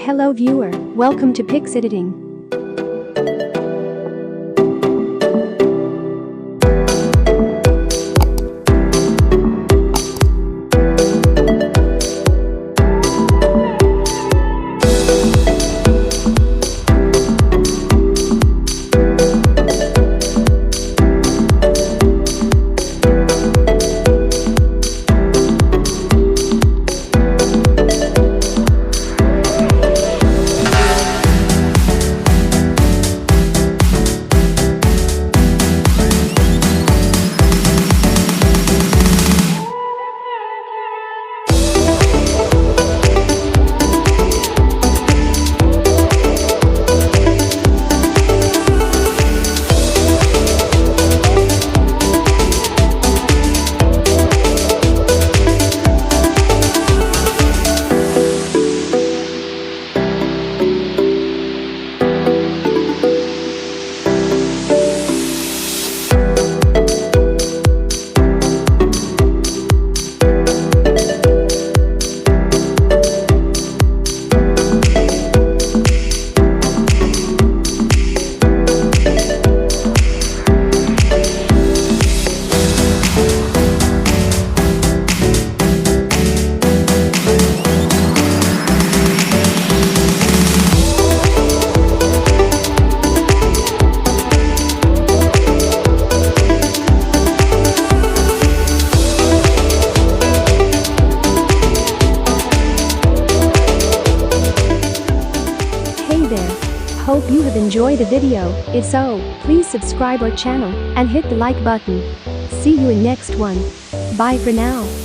Hello viewer, welcome to Pix Editing. Hope you have enjoyed the video. If so, please subscribe our channel and hit the like button. See you in next one. Bye for now.